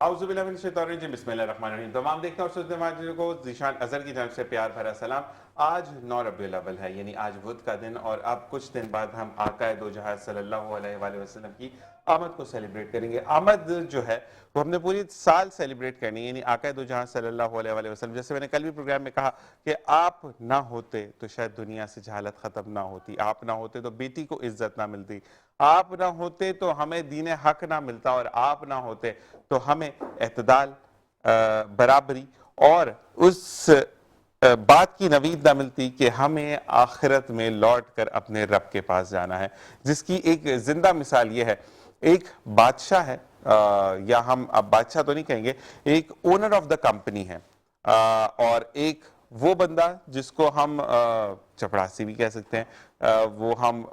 बिस्मिल्लाहिर्रहमानिर्रहीम। तमाम देखते और सुनने वालों को ज़ीशान अज़हर की जानिब से प्यार भरा सलाम। आज 9 रबीउल अव्वल है, यानी आज बुध का दिन, और अब कुछ दिन बाद हम आका दो जहां सल्लल्लाहु अलैहि वसल्लम की आमद को सेलिब्रेट करेंगे। आमद जो है वो हमने पूरी साल सेलिब्रेट करनी है, यानी आका दो जहां सल्लल्लाहु अलैहि वसल्लम। जैसे मैंने कल भी प्रोग्राम में कहा कि आप ना होते तो शायद दुनिया से जहालत ख़त्म ना होती, आप ना होते तो बेटी को इज्जत ना मिलती, आप ना होते तो हमें दीन हक ना मिलता, और आप ना होते तो हमें एतदाल, बराबरी और उस बात की नवीद ना मिलती कि हमें आखिरत में लौट कर अपने रब के पास जाना है, जिसकी एक जिंदा मिसाल ये है। एक बादशाह है, या हम अब बादशाह तो नहीं कहेंगे, एक ओनर ऑफ द कंपनी है, और एक वो बंदा जिसको हम चपरासी भी कह सकते हैं, वो हम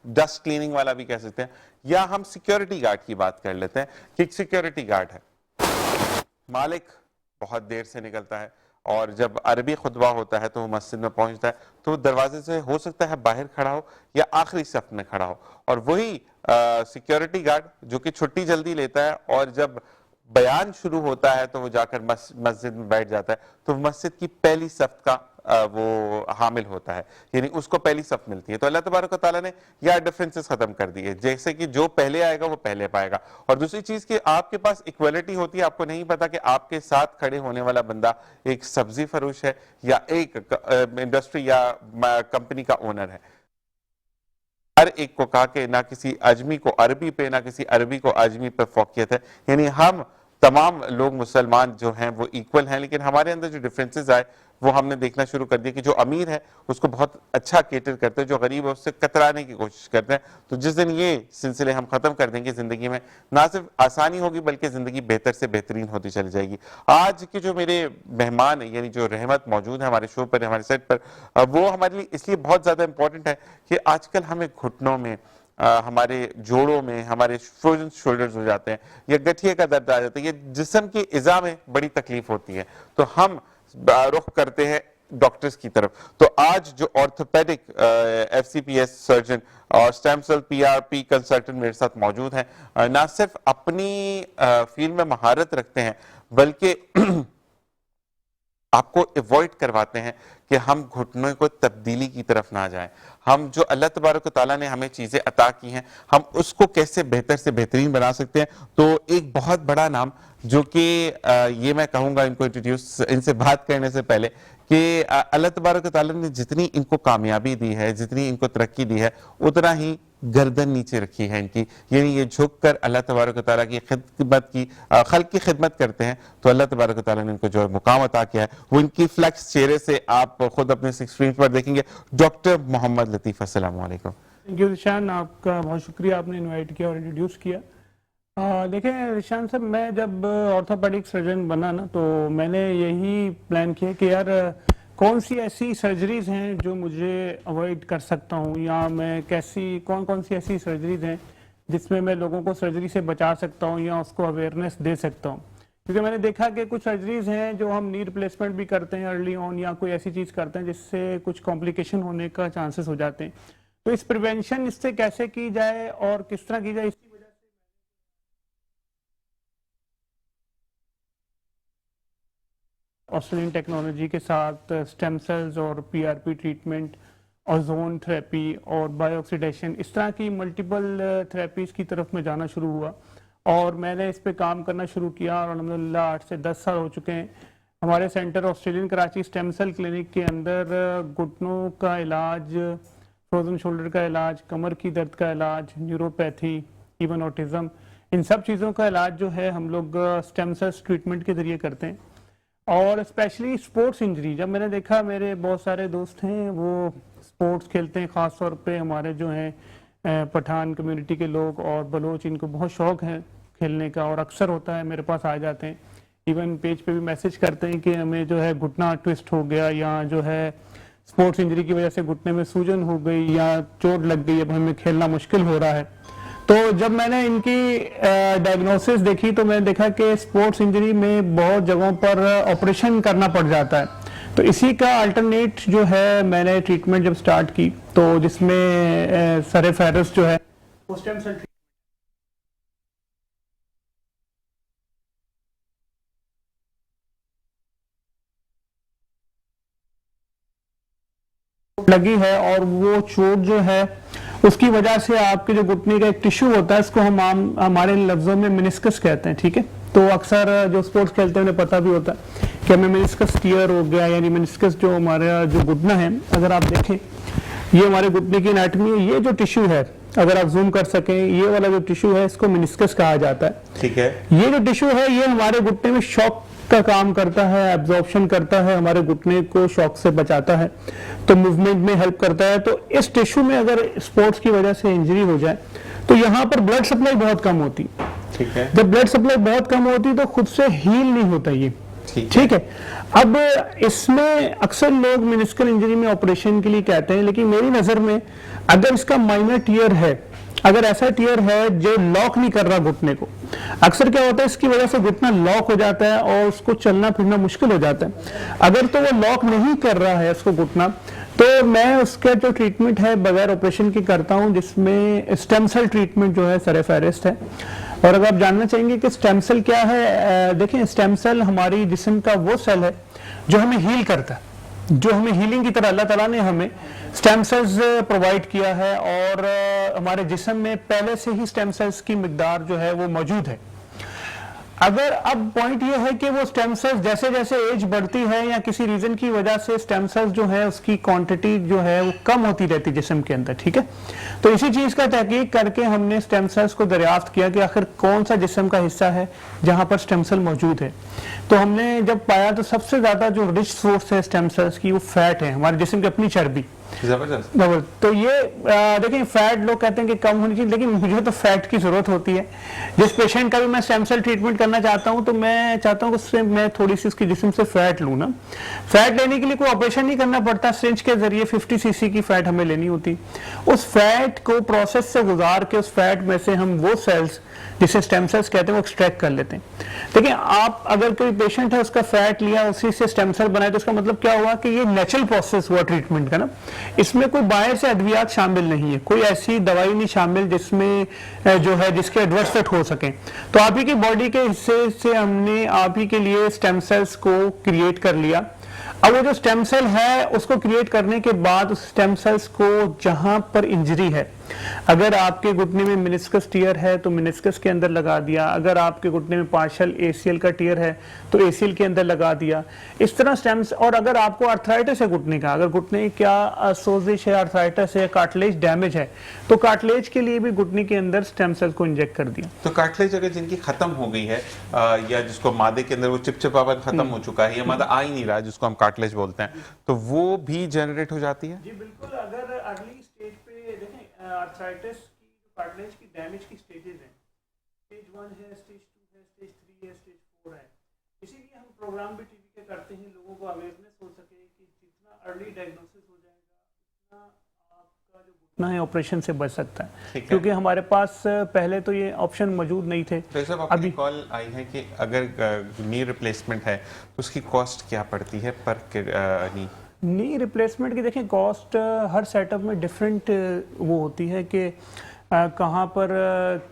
डस्ट क्लीनिंग वाला भी कह सकते हैं, या हम सिक्योरिटी गार्ड की बात कर लेते हैं कि एक सिक्योरिटी गार्ड है। मालिक बहुत देर से निकलता है, और जब अरबी खुतबा होता है तो वो मस्जिद में पहुंचता है तो दरवाजे से हो सकता है बाहर खड़ा हो या आखिरी सफ में खड़ा हो, और वही सिक्योरिटी गार्ड जो कि छुट्टी जल्दी लेता है, और जब बयान शुरू होता है तो वो जाकर मस्जिद में बैठ जाता है, तो मस्जिद की पहली सफ का वो हामिल होता है, यानी उसको पहली सफ मिलती है। तो अल्लाह तबारक व तआला ने यह डिफरेंसेस खत्म कर दिए, जैसे कि जो पहले आएगा वो पहले पाएगा। और दूसरी चीज कि आपके पास इक्वलिटी होती है, आपको नहीं पता कि आपके साथ खड़े होने वाला बंदा एक सब्जी फरोश है या एक इंडस्ट्री या कंपनी का ओनर है। हर एक को कहा कि ना किसी अजमी को अरबी पे, ना किसी अरबी को अजमी पे फौकियत है, यानी हम तमाम लोग मुसलमान जो हैं वो इक्वल हैं, लेकिन हमारे अंदर जो डिफरेंसेस आए वो हमने देखना शुरू कर दिया कि जो अमीर है उसको बहुत अच्छा केटर करते हैं, जो गरीब है उससे कतराने की कोशिश करते हैं। तो जिस दिन ये सिलसिले हम खत्म कर देंगे, जिंदगी में ना सिर्फ आसानी होगी बल्कि जिंदगी बेहतर से बेहतरीन होती चली जाएगी। आज के जो मेरे मेहमान है, यानी जो रहमत मौजूद है हमारे शो पर, हमारे सेट पर, वो हमारे लिए इसलिए बहुत ज्यादा इंपॉर्टेंट है कि आजकल हमें घुटनों में, हमारे जोड़ों में हमारे फ्रोजन शोल्डर्स हो जाते हैं, या गठिए का दर्द आ जाता है, ये जिस्म की इज़ा में बड़ी तकलीफ होती है, तो हम रुख करते हैं डॉक्टर्स की तरफ। तो आज जो ऑर्थोपेडिक एफसीपीएस सर्जन और स्टेम सेल पीआरपी कंसल्टेंट मेरे साथ मौजूद हैं, ना सिर्फ अपनी फील्ड में महारत रखते हैं बल्कि आपको अवॉइड करवाते हैं कि हम घुटनों को तब्दीली की तरफ ना जाएं। हम जो अल्लाह तबारक तआला ने हमें चीजें अता की हैं, हम उसको कैसे बेहतर से बेहतरीन बना सकते हैं। तो एक बहुत बड़ा नाम जो कि ये मैं कहूंगा इनको इंट्रोड्यूस, इनसे बात करने से पहले, कि अल्लाह तबारक तआला ने जितनी इनको कामयाबी दी है, जितनी इनको तरक्की दी है, उतना ही गर्दन नीचे रखी है इनकी, यानी ये झुक कर अल्लाह तबारक तआला की खिदमत की, खल्क की खिदमत करते हैं। तो अल्लाह तबारक तआला ने इनको जो मुकाम अता किया है वो इनकी फ्लैक्स चेहरे से आप खुद अपने स्क्रीन पर देखेंगे। डॉक्टर मोहम्मद लतीफ, अस्सलाम वालेकुम। थैंक यू रिशान, आपका बहुत शुक्रिया, आपने इनवाइट किया और इंट्रोड्यूस किया। देखें रिशान साहब, मैं जब ऑर्थोपेडिक सर्जन बना ना, तो मैंने यही प्लान किया कि यार कौन सी ऐसी सर्जरीज हैं जो मुझे अवॉइड कर सकता हूँ, या मैं कौन कौन सी ऐसी सर्जरीज हैं जिसमें मैं लोगों को सर्जरी से बचा सकता हूँ या उसको अवेयरनेस दे सकता हूँ। क्योंकि मैंने देखा कि कुछ सर्जरीज हैं जो हम नी रिप्लेसमेंट भी करते हैं अर्ली ऑन, या कोई ऐसी चीज़ करते हैं जिससे कुछ कॉम्प्लिकेशन होने का चांसेस हो जाते हैं। तो इस प्रिवेंशन इससे कैसे की जाए और किस तरह की जाए, इसकी वजह से ऑस्ट्रेलियन टेक्नोलॉजी के साथ स्टेम सेल्स और पीआरपी ट्रीटमेंट, ओजोन थेरेपी और बायोऑक्सीडेशन, इस तरह की मल्टीपल थेरेपीज की तरफ मैं जाना शुरू हुआ, और मैंने इस पे काम करना शुरू किया, और अल्हम्दुलिल्लाह 8 से 10 साल हो चुके हैं। हमारे centre Australian Karachi stem cell clinic के अंदर घुटनों का इलाज, फ्रोजन शोल्डर का इलाज, कमर की दर्द का इलाज, न्यूरोपैथी, इवन ऑटिज्म, इन सब चीज़ों का इलाज जो है हम लोग स्टेम सेल्स ट्रीटमेंट के जरिए करते हैं। और स्पेशली स्पोर्ट्स इंजरी, जब मैंने देखा मेरे बहुत सारे दोस्त हैं वो स्पोर्ट्स खेलते हैं, ख़ास तौर पे हमारे जो हैं पठान कम्युनिटी के लोग और बलोच, इनको बहुत शौक है खेलने का, और अक्सर होता है मेरे पास आ जाते हैं, इवन पेज पे भी मैसेज करते हैं कि हमें जो है घुटना ट्विस्ट हो गया, या जो है स्पोर्ट्स इंजरी की वजह से घुटने में सूजन हो गई या चोट लग गई, अब हमें खेलना मुश्किल हो रहा है। तो जब मैंने इनकी डायग्नोसिस देखी तो मैंने देखा कि स्पोर्ट्स इंजरी में बहुत जगहों पर ऑपरेशन करना पड़ जाता है। तो इसी का अल्टरनेट जो है मैंने ट्रीटमेंट जब स्टार्ट की, तो जिसमें सरे फेरस जो है वो स्टेम सेल चोट लगी है और वो चोट जो है उसकी वजह से आपके जो घुटने का एक टिश्यू होता है, इसको हम हमारे लफ्जों में मेनिस्कस कहते हैं, ठीक है। तो अक्सर जो स्पोर्ट्स खेलते हैं उन्हें पता भी होता है कि हमें मेनिस्कस टियर हो गया, यानी मेनिस्कस जो हमारा जो घुटना है, अगर आप देखें ये हमारे घुटने की एनाटॉमी है, ये जो टिश्यू है अगर आप जूम कर सकें, ये वाला जो टिश्यू है इसको मेनिस्कस कहा जाता है, ठीक है। ये जो टिश्यू है ये हमारे घुटने में शॉक का काम करता है, एब्जॉर्प्शन करता है, हमारे घुटने को शॉक से बचाता है, तो मूवमेंट में हेल्प करता है। तो इस टिश्यू में अगर स्पोर्ट्स की वजह से इंजरी हो जाए तो यहाँ पर ब्लड सप्लाई बहुत कम होती है, ठीक है। जब ब्लड सप्लाई बहुत कम होती है तो खुद से हील नहीं होता ये, ठीक है। अब इसमें अक्सर लोग मेनिस्कल इंजरी में ऑपरेशन के लिए कहते हैं, लेकिन मेरी नजर में अगर इसका माइनर टीयर है, अगर ऐसा टीयर है जो लॉक नहीं कर रहा घुटने को, अक्सर क्या होता है इसकी वजह से घुटना लॉक हो जाता है और उसको चलना फिरना मुश्किल हो जाता है। अगर तो वो लॉक नहीं कर रहा है उसको घुटना, तो मैं उसका जो ट्रीटमेंट है बगैर ऑपरेशन की करता हूं, जिसमें स्टेम सेल ट्रीटमेंट जो है सरफहरिस्त है। और अगर आप जानना चाहेंगे कि स्टेम सेल क्या है, देखिए स्टेम सेल हमारी जिस्म का वो सेल है जो हमें हील करता है, जो हमें हीलिंग की तरह अल्लाह ताला ने हमें स्टेम सेल्स प्रोवाइड किया है और हमारे जिस्म में पहले से ही स्टेम सेल्स की मिकदार जो है वो मौजूद है। अगर अब पॉइंट ये है कि वो स्टेम सेल्स जैसे जैसे एज बढ़ती है या किसी रीजन की वजह से स्टेम सेल्स जो है उसकी क्वांटिटी जो है वो कम होती रहती है जिस्म के अंदर, ठीक है। तो इसी चीज का तहकीक करके हमने स्टेम सेल्स को दरियाफ्त किया कि आखिर कौन सा जिस्म का हिस्सा है जहां पर स्टेम सेल मौजूद है। तो हमने जब पाया तो सबसे ज्यादा जो रिच सोर्स है स्टेम सेल्स की वो फैट है, हमारे जिस्म की अपनी चर्बी। जबरदस्त। तो ये देखिए फैट लोग कहते हैं कि कम होनी चाहिए, लेकिन मुझे तो फैट की जरूरत होती है। जिस पेशेंट का भी मैं स्टेम सेल ट्रीटमेंट करना चाहता हूं तो मैं चाहता हूं कि उससे मैं थोड़ी सी उसकी जिस्म से फैट लूं ना। फैट लेने के लिए कोई ऑपरेशन नहीं करना पड़ता, सिरिंज के जरिए 50 सीसी की फैट हमें लेनी होती। उस फैट को प्रोसेस से गुजार के उस फैट में से हम वो सेल्स जिसे स्टेम सेल्स कहते हैं वो एक्सट्रैक्ट कर लेते हैं। देखिए आप अगर कोई पेशेंट है उसका फैट लिया उसी से स्टेम सेल बनाए तो उसका मतलब क्या हुआ कि ये नेचुरल प्रोसेस हुआ ट्रीटमेंट का ना, इसमें कोई बाहर से अद्वियात शामिल नहीं है, कोई ऐसी दवाई नहीं शामिल जिसमें जो है जिसके एडवर्स इफेक्ट हो सके। तो आप ही की बॉडी के हिस्से से हमने आप ही के लिए स्टेम सेल्स को क्रिएट कर लिया। अब वो जो स्टेम सेल है उसको क्रिएट करने के बाद उस स्टेम सेल्स को जहां पर इंजरी है, अगर आपके घुटने में मेनिस्कस टीयर है तो मेनिस्कस के अंदर लगा दिया, अगर आपके घुटने में पार्शियल एसीएल का टीयर है तो एसीएल के अंदर लगा दिया, इस तरह स्टेम्स। और अगर आपको आर्थराइटिस है घुटने का, अगर घुटने क्या सोजिश है, आर्थराइटिस है, कार्टिलेज डैमेज है, तो कार्टिलेज के लिए भी घुटने के अंदर स्टेम सेल को इंजेक्ट कर दिया। तो कार्टिलेज अगर जिनकी खत्म हो गई है या जिसको मादे के अंदर वो चिपचिपापन खत्म हो चुका है या मादा आ ही नहीं रहा जिसको हम कार्टिलेज बोलते हैं, तो वो भी जनरेट हो जाती है? जी बिल्कुल। अगर अर्ली स्टेज पे देखें आर्थराइटिस की जो कार्टिलेज की डैमेज की स्टेजेस हैं, स्टेज 1 है, स्टेज 2 है, स्टेज 3 है, स्टेज 4 है। इसीलिए हम प्रोग्राम भी टीवी के करते हैं, लोगों को अवेयरनेस हो सके कि जितना अर्ली डायग्नोसिस हो जाएगा उतना आपका जो घुटना है ऑपरेशन से बच सकता है, क्योंकि हमारे पास पहले तो ये ऑप्शन मौजूद नहीं थे। तो सब अभी कॉल आई है कि अगर नी रिप्लेसमेंट है तो उसकी कॉस्ट क्या पड़ती है पर नी रिप्लेसमेंट की? देखें कॉस्ट हर सेटअप में डिफरेंट वो होती है कि कहाँ पर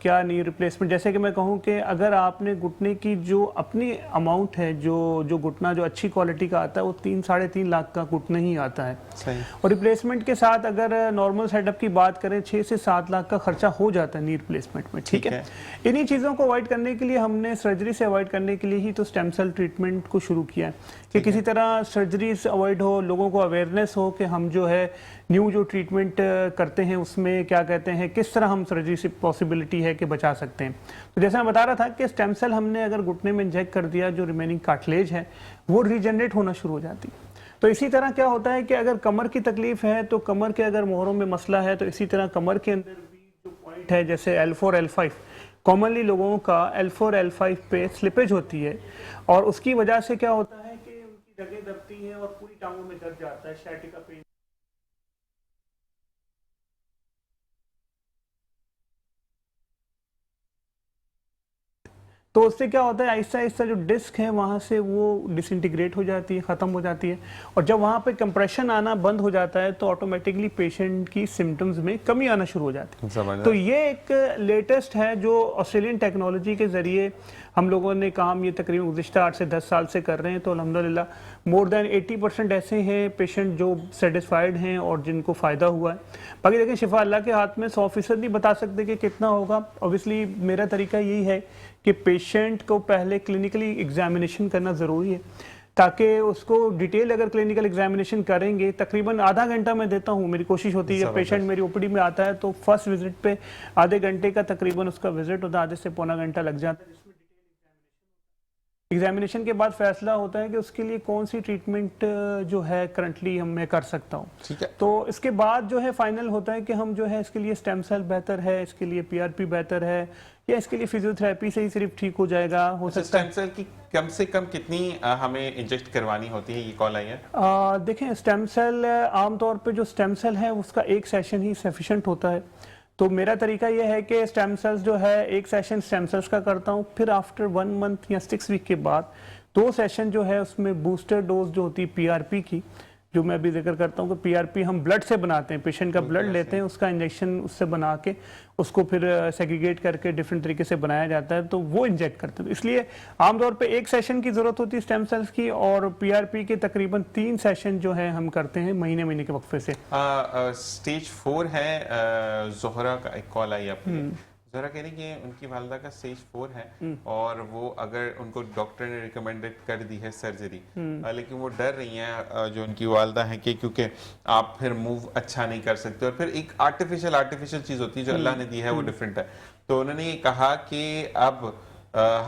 क्या नी रिप्लेसमेंट। जैसे कि मैं कहूँ कि अगर आपने घुटने की जो अपनी अमाउंट है, जो घुटना जो अच्छी क्वालिटी का आता है वो 3-3.5 लाख का घुटना ही आता है। सही। और रिप्लेसमेंट के साथ अगर नॉर्मल सेटअप की बात करें 6 से 7 लाख का खर्चा हो जाता है नी रिप्लेसमेंट में, ठीक है। इन्हीं चीज़ों को अवॉइड करने के लिए हमने सर्जरी से अवॉइड करने के लिए ही तो स्टेम सेल ट्रीटमेंट को शुरू किया है कि किसी तरह सर्जरी से अवॉइड हो, लोगों को अवेयरनेस हो कि हम जो है न्यू जो ट्रीटमेंट करते हैं उसमें क्या कहते हैं, किस तरह हम सर्जरी से पॉसिबिलिटी है कि बचा सकते हैं। तो जैसे मैं बता रहा था कि स्टेम सेल हमने अगर घुटने में इंजेक्ट कर दिया, जो रिमेनिंग कार्टिलेज है वो रीजनरेट होना शुरू हो जाती है। तो इसी तरह क्या होता है कि अगर कमर की तकलीफ है तो कमर के अगर मोहरों में मसला है तो इसी तरह कमर के अंदर भी जो पॉइंट है जैसे L4 L5, कॉमनली लोगों का L4 L5 पे स्लिपेज होती है और उसकी वजह से क्या होता है कि उनकी जगह दबती है और पूरी टांगों में दर्द जाता है, sciatica पेन। तो उससे क्या होता है, आहिस्ता आहिस्ता जो डिस्क है वहाँ से वो डिसइंटीग्रेट हो जाती है, ख़त्म हो जाती है, और जब वहाँ पे कंप्रेशन आना बंद हो जाता है तो ऑटोमेटिकली पेशेंट की सिम्टम्स में कमी आना शुरू हो जाती है। तो ये एक लेटेस्ट है जो ऑस्ट्रेलियन टेक्नोलॉजी के ज़रिए हम लोगों ने काम ये तकरीबन गुज़िश्ता 8 से 10 साल से कर रहे हैं। तो अल्हम्दुलिल्लाह मोर देन 80% ऐसे हैं पेशेंट जो सेटिस्फाइड हैं और जिनको फ़ायदा हुआ है। बाकी देखिए शिफा अल्लाह के हाथ में, 100% नहीं बता सकते कि कितना होगा। ऑब्वियसली मेरा तरीका यही है कि पेशेंट को पहले क्लिनिकली एग्जामिनेशन करना ज़रूरी है, ताकि उसको डिटेल अगर क्लिनिकल एग्जामिनेशन करेंगे, तकरीबन आधा घंटा मैं देता हूँ। मेरी कोशिश होती है पेशेंट मेरी ओपीडी में आता है तो फर्स्ट विजिट पे आधे घंटे का तकरीबन उसका विजिट होता है, आधे से पौना घंटा लग जाता है। एग्जामिनेशन के बाद फैसला होता है कि उसके लिए कौन सी ट्रीटमेंट जो है करंटली मैं कर सकता हूँ। ठीक है। तो इसके बाद जो है फाइनल होता है कि हम जो है इसके लिए स्टेम सेल बेहतर है, इसके लिए पीआरपी बेहतर है, या इसके लिए फिजियोथेरेपी से ही सिर्फ ठीक हो जाएगा। हो सकता है स्टेम सेल की कम से कम कितनी हमें इंजेक्ट करवानी होती है? ये कॉल आई है। देखें स्टेम सेल आमतौर पे जो स्टेम सेल है उसका एक सेशन ही सफिशेंट होता है। तो मेरा तरीका यह है कि स्टेम सेल्स जो है एक सेशन स्टेम सेल्स का करता हूँ, फिर आफ्टर 1 मंथ या 6 वीक के बाद 2 सेशन जो है उसमें बूस्टर डोज जो होती है पीआरपी की, जो मैं अभी जिक्र करता हूँ कि पीआरपी हम ब्लड से बनाते हैं, पेशेंट का ब्लड लेते हैं, उसका इंजेक्शन उससे बना के उसको फिर सेग्रीगेट करके डिफरेंट तरीके से बनाया जाता है, तो वो इंजेक्ट करते हैं। इसलिए आमतौर पे एक सेशन की ज़रूरत होती है स्टेम सेल्स की, और पीआरपी के तकरीबन 3 सेशन जो है हम करते हैं महीने महीने के वक्फे से। स्टेज 4 है। जोहरा का एक कॉल आई आपकी। जोहरा कह रही कि उनकी वालदा का स्टेज 4 है और वो अगर उनको डॉक्टर ने रिकमेंडेड कर दी है सर्जरी, लेकिन वो डर रही हैं जो उनकी वालदा है कि क्योंकि आप फिर मूव अच्छा नहीं कर सकते, और फिर एक आर्टिफिशियल चीज़ होती है जो अल्लाह ने दी है वो डिफरेंट है। तो उन्होंने ये कहा कि अब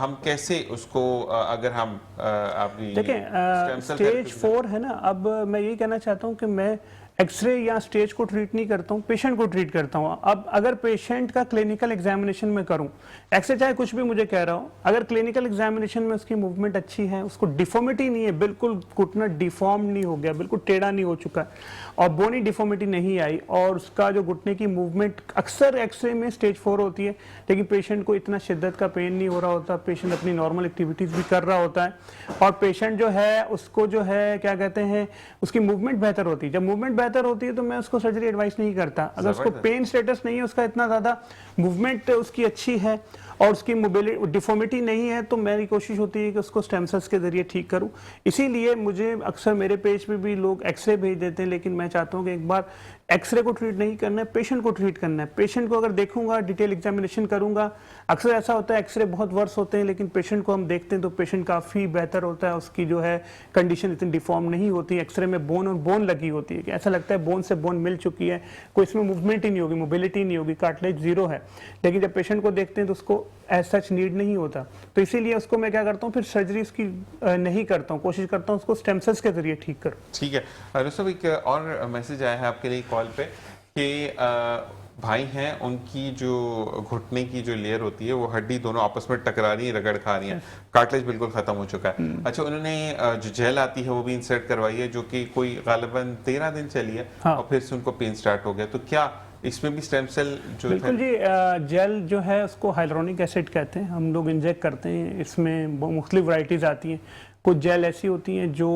हम कैसे उसको अगर हम देखें स्टेज 4 है ना, अब मैं यही कहना चाहता हूँ कि मैं एक्सरे या स्टेज को ट्रीट नहीं करता हूँ, पेशेंट को ट्रीट करता हूँ। अब अगर पेशेंट का क्लिनिकल एग्जामिनेशन में करूँ, एक्सरे चाहे कुछ भी मुझे कह रहा हूँ, अगर क्लिनिकल एग्जामिनेशन में उसकी मूवमेंट अच्छी है, उसको डिफॉर्मिटी नहीं है, बिल्कुल घुटना डिफॉर्म नहीं हो गया, बिल्कुल टेढ़ा नहीं हो चुका है, और बोनी डिफॉर्मिटी नहीं आई, और उसका जो घुटने की मूवमेंट अक्सर एक्सरे में स्टेज 4 होती है, लेकिन पेशेंट को इतना शिद्दत का पेन नहीं हो रहा होता, पेशेंट अपनी नॉर्मल एक्टिविटीज़ भी कर रहा होता है, और पेशेंट जो है उसको जो है क्या कहते हैं उसकी मूवमेंट बेहतर होती है। जब मूवमेंट बेहतर होती है तो मैं उसको सर्जरी एडवाइस नहीं करता। अगर उसको पेन स्टेटस नहीं है, उसका इतना ज़्यादा मूवमेंट उसकी अच्छी है और उसकी मोबिलिटी डिफॉर्मिटी नहीं है, तो मेरी कोशिश होती है कि उसको स्टेम सेल्स के जरिए ठीक करूं। इसीलिए मुझे अक्सर मेरे पेज पे भी लोग एक्सरे भेज देते हैं, लेकिन मैं चाहता हूं कि एक बार एक्सरे को ट्रीट नहीं करना है, पेशेंट को ट्रीट करना है। पेशेंट को अगर देखूंगा, डिटेल एग्जामिनेशन करूंगा, अक्सर ऐसा होता है एक्सरे बहुत वर्स होते हैं, लेकिन पेशेंट को हम देखते हैं तो पेशेंट काफ़ी बेहतर होता है, उसकी जो है कंडीशन इतनी डिफॉर्म नहीं होती। एक्सरे में बोन और बोन लगी होती है कि ऐसा लगता है बोन से बोन मिल चुकी है, कोई इसमें मूवमेंट ही नहीं होगी, मोबिलिटी नहीं होगी, कार्टिलेज जीरो है। लेकिन जब पेशेंट को देखते हैं तो उसको एज सच नीड नहीं होता, तो इसीलिए उसको मैं क्या करता हूँ, फिर सर्जरी उसकी नहीं करता हूँ, कोशिश करता हूँ उसको स्टेम सेल्स के जरिए ठीक करूँ। ठीक है। रुस्तम, एक और मैसेज आया है आपके लिए कॉल पे कि भाई हैं, उनकी जो घुटने की जो लेयर होती है वो हड्डी दोनों आपस में टकरा रही है, रगड़ खा रही है, कार्टिलेज बिल्कुल खत्म हो चुका है। अच्छा, उन्होंने जो जेल आती है वो भी इंसर्ट करवाई है, जो कि कोई गालिबन 13 दिन चली है। हाँ। और फिर से उनको पेन स्टार्ट हो गया, तो क्या इसमें भी स्टेम सेल जो बिल्कुल जी, जेल जो है उसको हाइलुरोनिक एसिड कहते हैं, हम लोग इंजेक्ट करते हैं। इसमें मुख्तलिफ वैरायटीज़ आती हैं। कुछ जेल ऐसी होती हैं जो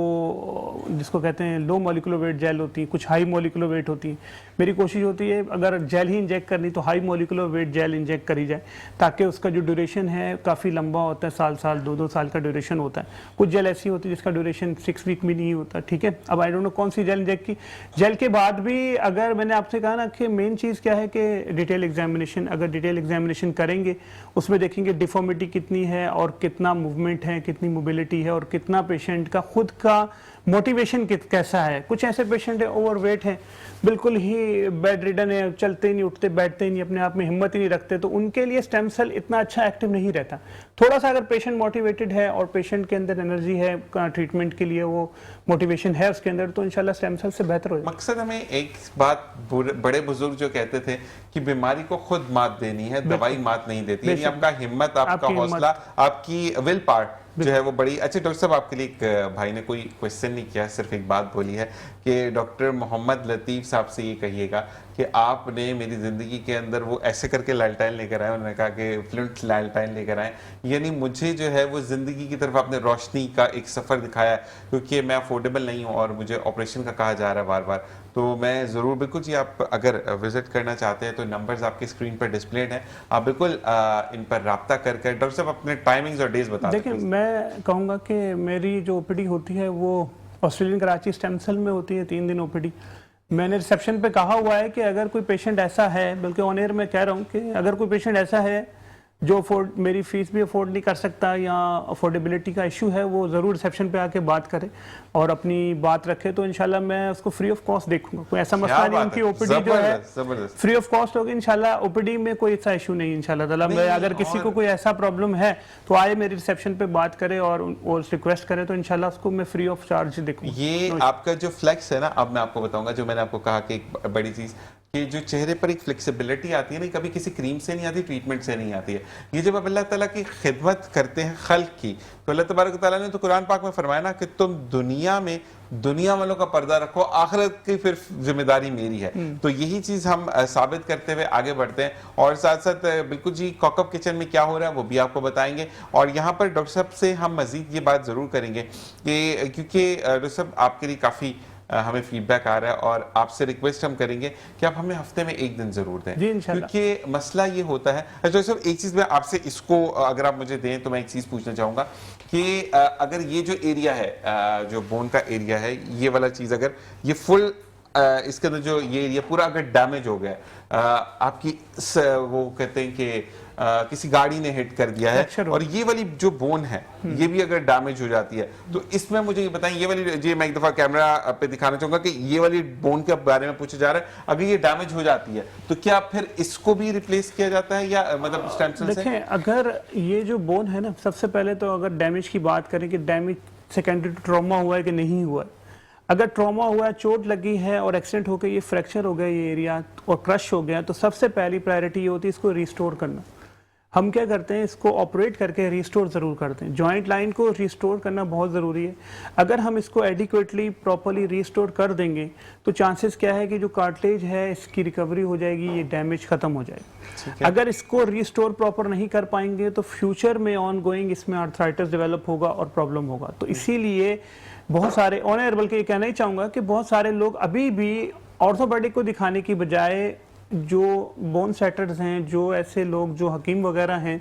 जिसको कहते हैं लो मॉलिक्यूलर वेट जेल होती है, कुछ हाई मॉलिक्यूलर वेट होती है। मेरी कोशिश होती है अगर जेल ही इंजेक्ट करनी तो high molecular weight gel inject करी जाए, ताकि उसका जो ड्यूरेशन है काफ़ी लंबा होता है, साल 2-2 साल का ड्यूरेशन होता है। कुछ जेल ऐसी होती है जिसका ड्यूरेशन 6 वीक में नहीं होता। ठीक है, अब आई डोंट नो कौन सी जेल इंजेक्ट की। जेल के बाद भी अगर मैंने आपसे कहा ना कि मेन चीज़ क्या है कि डिटेल एग्जामिनेशन, अगर डिटेल एग्जामिनेशन करेंगे उसमें देखेंगे डिफॉर्मिटी कितनी है और कितना मूवमेंट है, कितनी मोबिलिटी है और कितना पेशेंट का खुद का मोटिवेशन कैसा है। कुछ ऐसे पेशेंट है ओवरवेट हैं, बिल्कुल ही बेड रिडन है, चलते ही नहीं, उठते बैठते ही नहीं, अपने आप में हिम्मत ही नहीं रखते, तो उनके लिए स्टेम सेल इतना अच्छा एक्टिव नहीं रहता। थोड़ा सा अगर पेशेंट मोटिवेटेड है और पेशेंट के अंदर एनर्जी है ट्रीटमेंट के लिए, वो मोटिवेशन है उसके अंदर, तो इंशाल्लाह स्टेम सेल से बेहतर हो जाएगा। मकसद हमें एक बात बड़े बुजुर्ग जो कहते थे कि बीमारी को खुद मात देनी है, दवाई मात नहीं देती। यानी आपका हिम्मत, आपका हौसला, आपकी विल पावर जो है वो बड़ी। अच्छा डॉक्टर साहब, आपके लिए एक भाई ने कोई क्वेश्चन नहीं किया, सिर्फ एक बात बोली है कि डॉक्टर मोहम्मद लतीफ साहब से ये कहिएगा कि आपने मेरी ज़िंदगी के अंदर वो ऐसे करके लैलटाइन लेकर आए, उन्होंने कहा कि फ्लिंट लैलटाइन लेकर आए, यानी मुझे जो है वो ज़िंदगी की तरफ आपने रोशनी का एक सफ़र दिखाया, क्योंकि मैं अफोर्डेबल नहीं हूँ और मुझे ऑपरेशन का कहा जा रहा है बार बार। तो मैं ज़रूर बिल्कुल जी, आप अगर विज़िट करना चाहते हैं तो नंबर्स आपकी स्क्रीन पर डिस्प्लेड हैं, आप बिल्कुल इन पर रब्ता करके डॉक्टर साहब अपने टाइमिंग्स और डेज बता दें। देखिए, मैं कहूँगा कि मेरी जो ओपीडी होती है वो ऑस्ट्रेलियन कराची स्टेम सेल में होती है, 3 दिन ओपीडी। मैंने रिसेप्शन पे कहा हुआ है कि अगर कोई पेशेंट ऐसा है, बल्कि ऑन एयर में कह रहा हूँ कि अगर कोई पेशेंट ऐसा है जो अफोर्ड मेरी फीस भी अफोर्ड नहीं कर सकता या अफोर्डेबिलिटी का इशू है, वो ज़रूर रिसेप्शन पे आके बात करे और अपनी बात रखे, तो इंशाल्लाह मैं उसको फ्री ऑफ कॉस्ट देखूंगा। कोई ऐसा मसला नहीं, उनकी ओपीडी जो है फ्री ऑफ कॉस्ट होगी इंशाल्लाह। ओपीडी में कोई ऐसा इशू नहीं इंशाल्लाह ताला। अगर किसी को कोई ऐसा प्रॉब्लम है तो आए मेरी रिसेप्शन पे बात करे और रिक्वेस्ट करे, तो इंशाल्लाह उसको मैं फ्री ऑफ चार्ज देखूंगा। ये आपका जो फ्लेक्स है ना, अब मैं आपको बताऊंगा, जो मैंने आपको कहा कि एक बड़ी चीज़ कि जो चेहरे पर एक फ्लेक्सिबिलिटी आती है ना, कभी किसी क्रीम से नहीं आती, ट्रीटमेंट से नहीं आती है। ये जब आप अल्लाह ताला की खिदमत करते हैं खल्क की, तो अल्लाह तबारक ताला ने तो कुरान पाक में फरमाया ना कि तुम दुनिया वालों का पर्दा रखो, आखिरत की फिर जिम्मेदारी मेरी है। तो यही चीज़ हम साबित करते हुए आगे बढ़ते हैं और साथ साथ बिल्कुल जी कॉकअप किचन में क्या हो रहा है वो भी आपको बताएंगे। और यहाँ पर डॉक्टर साहब से हम मजीद ये बात ज़रूर करेंगे कि क्योंकि डॉक्टर साहब आपके लिए काफ़ी हमें फीडबैक आ रहा है और आपसे रिक्वेस्ट हम करेंगे कि आप हमें हफ्ते में एक दिन जरूर दें, क्योंकि मसला ये होता है। अच्छा सर, एक चीज़ मैं आपसे इसको अगर आप मुझे दें तो मैं एक चीज़ पूछना चाहूँगा कि अगर ये जो एरिया है, जो बोन का एरिया है, ये वाला चीज़ अगर ये फुल इसके अंदर जो ये एरिया पूरा अगर डैमेज हो गया, आपकी वो कहते हैं कि किसी गाड़ी ने हिट कर दिया है और ये वाली जो बोन है ये भी अगर डैमेज हो जाती है, तो इसमें मुझे ये बताएं, ये वाली जी मैं एक दफा कैमरा पे दिखाना चाहूंगा कि ये वाली बोन के बारे में पूछा जा रहा है, अगर ये डैमेज हो जाती है तो क्या फिर इसको भी रिप्लेस किया जाता है या मतलब स्टेम सेल से? देखें, अगर ये जो बोन है ना, सबसे पहले तो अगर डैमेज की बात करें कि डैमेज सेकेंडरी टू ट्रॉमा हुआ है कि नहीं हुआ है। अगर ट्रॉमा हुआ है, चोट लगी है और एक्सीडेंट हो गया, ये फ्रैक्चर हो गया ये एरिया और क्रश हो गया, तो सबसे पहली प्रायोरिटी ये होती है इसको रिस्टोर करना। हम क्या करते हैं, इसको ऑपरेट करके रिस्टोर ज़रूर करते हैं। जॉइंट लाइन को रिस्टोर करना बहुत ज़रूरी है। अगर हम इसको एडिक्वेटली प्रॉपर्ली रिस्टोर कर देंगे तो चांसेस क्या है कि जो कार्टिलेज है इसकी रिकवरी हो जाएगी, ये डैमेज ख़त्म हो जाएगी। अगर इसको रिस्टोर प्रॉपर नहीं कर पाएंगे तो फ्यूचर में ऑन गोइंग इसमें आर्थराइटिस डेवलप होगा और प्रॉब्लम होगा। तो इसीलिए बहुत सारे ऑन एयर, बल्कि ये कहना ही चाहूँगा कि बहुत सारे लोग अभी भी ऑर्थोपेडिक को दिखाने की बजाय जो बोन सेटर्स हैं, जो ऐसे लोग जो हकीम वगैरह हैं,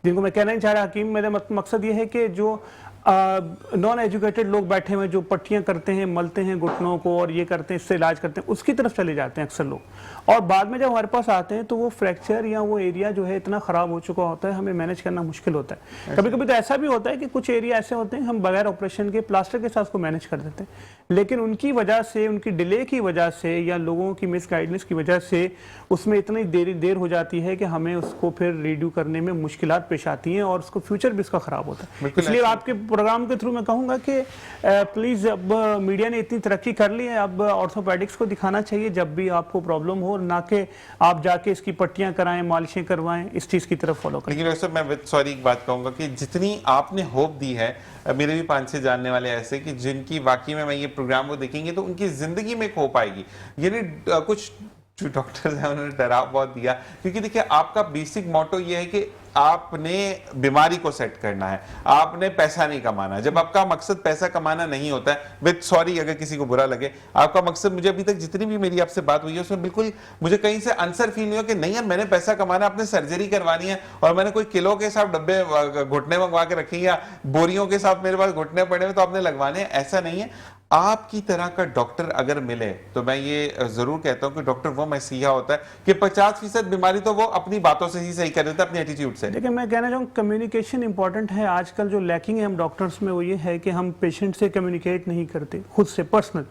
जिनको मैं कहना नहीं चाह रहा हकीम, मेरा मकसद ये है कि जो नॉन एजुकेटेड लोग बैठे हुए जो पट्टियाँ करते हैं, मलते हैं घुटनों को और ये करते हैं, इससे इलाज करते हैं, उसकी तरफ चले जाते हैं अक्सर लोग। और बाद में जब हमारे पास आते हैं तो वो फ्रैक्चर या वो एरिया जो है इतना ख़राब हो चुका होता है, हमें मैनेज करना मुश्किल होता है। कभी कभी तो ऐसा भी होता है कि कुछ एरिया ऐसे होते हैं हम बगैर ऑपरेशन के प्लास्टर के साथ उसको मैनेज कर देते हैं, लेकिन उनकी वजह से, उनकी डिले की वजह से या लोगों की मिस गाइडेंस की वजह से उसमें इतनी देर हो जाती है कि हमें उसको फिर रीड्यू करने में मुश्किलात पेश आती हैं और उसको फ्यूचर भी उसका ख़राब होता है। इसलिए आपके प्रोग्राम के थ्रू मैं कहूँगा कि प्लीज़, अब मीडिया ने इतनी तरक्की कर ली है, अब ऑर्थोपेडिक्स को दिखाना चाहिए जब भी आपको प्रॉब्लम हो, ना कि आप जाके इसकी पट्टियाँ कराएं, मालिशें करवाएं, इस चीज़ की तरफ फॉलो करें। लेकिन वैसे मैं विद सॉरी एक बात कहूँगा कि जितनी आपने होप दी है, मेरे भी 5-6 जानने वाले ऐसे कि जिनकी वाकई में ये प्रोग्राम वो देखेंगे तो उनकी ज़िंदगी में एक होप आएगी। यानी कुछ जो डॉक्टर्स हैं उन्होंने डराव बहुत दिया, क्योंकि देखिए आपका बेसिक मोटो ये है कि आपने बीमारी को सेट करना है, आपने पैसा नहीं कमाना। जब आपका मकसद पैसा कमाना नहीं होता है, विद सॉरी अगर किसी को बुरा लगे, आपका मकसद, मुझे अभी तक जितनी भी मेरी आपसे बात हुई है उसमें बिल्कुल मुझे कहीं से आंसर फील नहीं हो कि नहीं यार मैंने पैसा कमाना, आपने सर्जरी करवानी है और मैंने कोई किलो के साथ डब्बे घुटने मंगवा के रखे या बोरियों के साथ मेरे पास घुटने पड़े हुए तो आपने लगवाने हैं, ऐसा नहीं है। आपकी तरह का डॉक्टर अगर मिले तो मैं ये जरूर कहता हूं कि डॉक्टर वो मसीहा होता है कि 50% बीमारी तो वो अपनी बातों से ही सही कर देता है, अपनी एटीट्यूड से। देखिए, मैं कहना चाहूँ कम्युनिकेशन इंपॉर्टेंट है। आजकल जो लैकिंग है हम डॉक्टर्स में वो ये है कि हम पेशेंट से कम्युनिकेट नहीं करते, खुद से पर्सनल।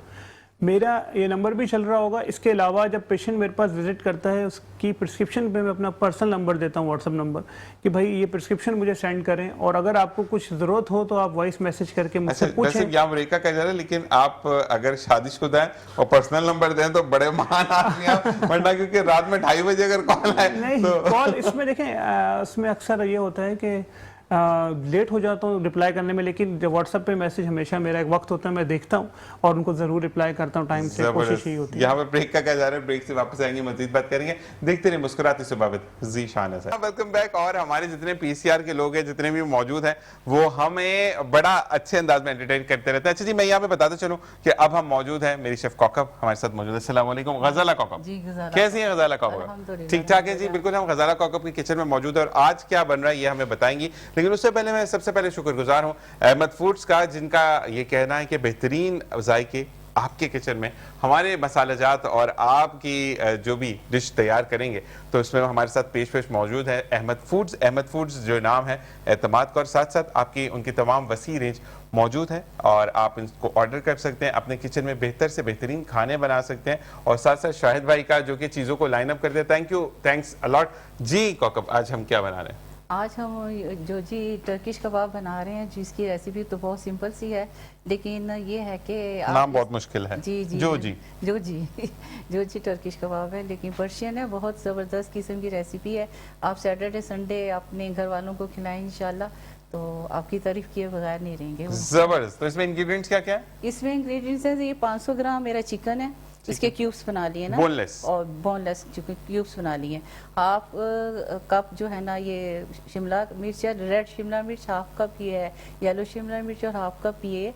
मेरा ये नंबर भी चल रहा होगा। इसके अलावा जब पेशेंट मेरे पास विजिट करता है, उसकी प्रिस्क्रिप्शन पे मैं अपना पर्सनल नंबर देता हूँ, व्हाट्सअप नंबर, कि भाई ये प्रिस्क्रिप्शन मुझे सेंड करें और अगर आपको कुछ ज़रूरत हो तो आप वॉइस मैसेज करके मुझसे पूछें। वैसे यहाँ अमेरिका का जा रहा है, लेकिन आप अगर शादीशुदा हैं और पर्सनल नंबर दें तो बड़े महान आदमी हैं, वरना क्योंकि रात में 2:30 बजे अगर कॉल आए नहीं तो कॉल इसमें देखें, उसमें अक्सर ये होता है कि लेट हो जाता हूँ रिप्लाई करने में, लेकिन व्हाट्सएप पे मैसेज हमेशा मेरा एक वक्त होता है, मैं देखता हूँ और उनको ज़रूर रिप्लाई करता हूँ टाइम से, कोशिश यही होती है। यहाँ पर ब्रेक का क्या जा रहा है, ब्रेक से वापस आएंगे, मजीद बात करेंगे। देखते रहे मुस्कुराती सुबह विद जी शान है। Welcome back. और हमारे जितने पीसीआर के लोग हैं, जितने भी मौजूद हैं, वो हमें बड़ा अच्छे अंदाज में एंटरटेन करते रहते हैं। अच्छा जी, मैं यहाँ पे बताता चलूँ कि अब हम मौजूद हैं, मेरी शेफ कौकब हमारे साथ मौजूद है। अस्सलाम वालेकुम गजाला कौकब। कैसी है गजाला कौकब? ठीक ठाक है जी, बिल्कुल। हम गजाला कौकब की किचन में मौजूद है और आज क्या बन रहा है ये हमें बताएंगी, लेकिन उससे पहले मैं सबसे पहले शुक्रगुजार हूँ अहमद फूड्स का, जिनका ये कहना है कि बेहतरीन जायके आपके किचन में हमारे मसालेजात और आपकी जो भी डिश तैयार करेंगे तो इसमें हमारे साथ पेश मौजूद है अहमद फूड्स। अहमद फूड्स जो नाम है एतमाद का, और साथ साथ आपकी उनकी तमाम वसी रेंज मौजूद है और आप इनको ऑर्डर कर सकते हैं, अपने किचन में बेहतर से बेहतरीन खाने बना सकते हैं। और साथ साथ शाहिद भाई का जो कि चीज़ों को लाइन अप करते हैं। थैंक यू, थैंक्स अलॉट जी। कौकब, आज हम क्या बना रहे हैं? आज हम जो जी टर्किश कबाब बना रहे हैं, जिसकी रेसिपी तो बहुत सिंपल सी है, लेकिन ये है कि नाम बहुत मुश्किल है। जी जी जो जी जो जी टर्किश कबाब है, लेकिन पर्शियन है, बहुत ज़बरदस्त किस्म की रेसिपी है। आप सैटरडे संडे अपने घर वालों को खिलाएं इंशाल्लाह, तो आपकी तारीफ किए बगैर नहीं रहेंगे। जबरदस्त। तो इसमें इंग्रेडिएंट्स क्या क्या है? इसमें इंग्रेडिएंट्स है, ये 500 ग्राम मेरा चिकन है, इसके क्यूब्स बना लिए ना, बोनलेस और बोनलेस क्यूब्स बना लिए। हाफ कप जो है ना ये शिमला मिर्च है, रेड शिमला मिर्च हाफ कप ये है, येलो शिमला मिर्च और हाफ कप ये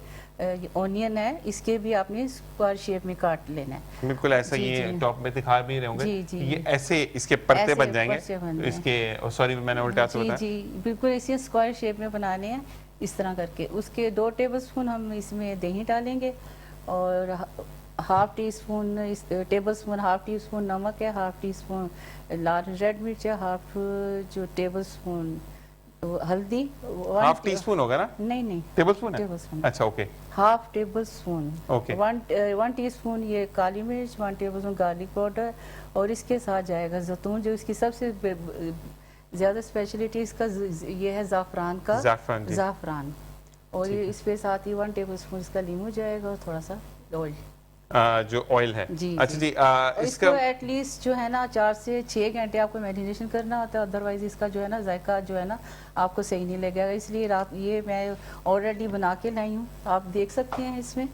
ऑनियन है, इसके भी आपने स्क्वायर शेप में काट लेना है। बिल्कुल ऐसा ये टॉप में दिखा भी रहे होंगे। जी जी ये ऐसे इसके परते बन जाएंगे इसके, सॉरी मैंने उल्टा से बताया। जी बिल्कुल इसे स्क्वायर शेप में बनाने हैं इस तरह करके। उसके 2 टेबलस्पून हम इसमें दही डालेंगे और half tea spoon half tea spoon नमक है, हाफ टी स्पून लाल रेड मिर्च है, हाफ जो टेबल स्पून हल्दी। हाफ टी स्पून होगा ना? नहीं टेबल स्पून है? टेबलस्पून। अच्छा okay. Half table spoon okay. 1 teaspoon ये काली मिर्च, 1 टेबलस्पून गार्लिक पाउडर, और इसके साथ जाएगा जैतून, जो इसकी सबसे ज्यादा स्पेशलिटी इसका ये है ज़ाफ़रान का, ज़ाफ़रान। और ये इस पे साथ ही 1 टेबलस्पून इसका लीमू जाएगा और थोड़ा सा ऑयल, जो ऑयल है। जी अच्छा जी, इसको एटलीस्ट जो है ना 4 से 6 घंटे आपको मैरिनेशन करना होता है, अदरवाइज इसका जो है ना जायका जो है ना आपको सही नहीं लगेगा। इसलिए रात ये मैं ऑलरेडी बना के लाई हूँ, आप देख सकते हैं इसमें,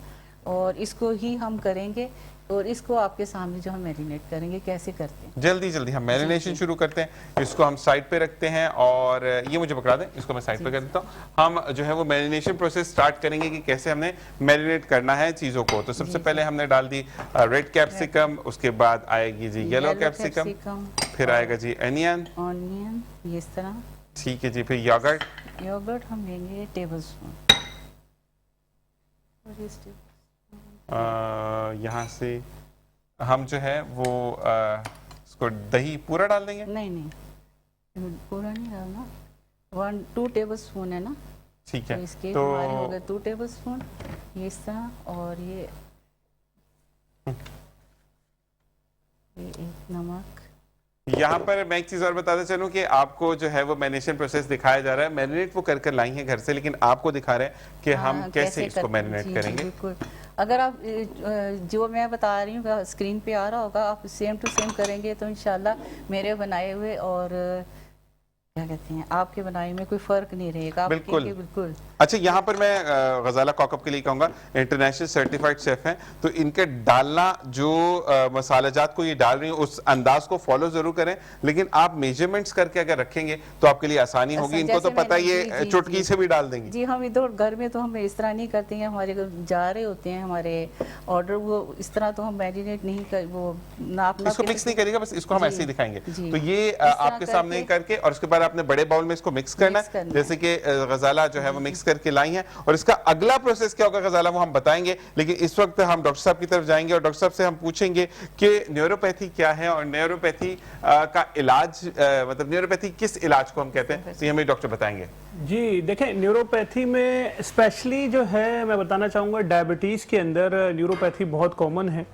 और इसको ही हम करेंगे और इसको आपके सामने जो हम मैरिनेट करेंगे कैसे करते हैं। जल्दी हम मैरिनेशन शुरू करते हैं। इसको हम साइड पे रखते हैं और ये मुझे पकड़ा दें, इसको मैं साइड पे कर देता हूँ। हम जो है वो मैरिनेशन प्रोसेस स्टार्ट करेंगे कि कैसे हमने मैरिनेट करना है चीज़ों को। तो सबसे पहले हमने डाल दी रेड कैप्सिकम, उसके बाद आएगी जी येलो कैप्सिकम, फिर आएगा जी अनियन इस तरह। ठीक है जी, फिर योगर्ट हम लेंगे टेबलस्पून। यहाँ से हम जो है वो इसको दही पूरा डाल देंगे। नहीं पूरा नहीं डालना, 2 टेबलस्पून है ना। ठीक है, तो इसके तो हमारे हो गए 2 टेबलस्पून ये इस तरह, और ये एक नमक। यहाँ पर मैं एक चीज और बताते चलूं कि आपको जो है वो मैरिनेशन प्रोसेस दिखाया जा रहा है। मैरिनेट वो कर लाई है घर से, लेकिन आपको दिखा रहे हैं कि हम कैसे इसको मैरिनेट करेंगे। बिल्कुल, अगर आप जो मैं बता रही हूँ स्क्रीन पे आ रहा होगा, आप सेम टू सेम करेंगे तो इंशाल्लाह मेरे बनाए हुए और क्या कहते हैं आपके बनाए में कोई फर्क नहीं रहेगा। बिल्कुल। अच्छा, यहाँ पर मैं गजाला कौकब के लिए कहूँगा, इंटरनेशनल सर्टिफाइड शेफ हैं, तो इनके डालना जो मसालेजात को ये डाल रही हैं उस अंदाज को फॉलो जरूर करें, लेकिन आप मेजरमेंट्स करके अगर रखेंगे तो आपके लिए आसानी होगी। इनको तो पता ही है, चुटकी से भी डाल देंगे। जी, हम इधर घर में तो हम इस तरह नहीं करते हैं, हमारे जा रहे होते हैं हमारे ऑर्डर, वो इस तरह तो हम मैरिनेट नहीं कर, वो नाप इसको मिक्स नहीं करेगा, बस इसको हम ऐसे ही दिखाएंगे। तो ये आपके सामने करके, और उसके बाद आपने बड़े बाउल में इसको मिक्स करना है, जैसे कि गजाला जो है वो मिक्स करके लाई है। और इसका अगला प्रोसेस क्या होगा गजाला, वो हम बताएंगे, लेकिन इस वक्त हम डॉक्टर साहब की तरफ जाएंगे और डॉक्टर साहब से हम पूछेंगे कि न्यूरोपैथी क्या है और न्यूरोपैथी का इलाज, मतलब न्यूरोपैथी किस इलाज को हम कहते हैं, तो हमें डॉक्टर बताएंगे। जी देखें, न्यूरोपैथी में स्पेशली जो है मैं बताना चाहूँगा, डायबिटीज़ के अंदर न्यूरोपैथी बहुत कॉमन है,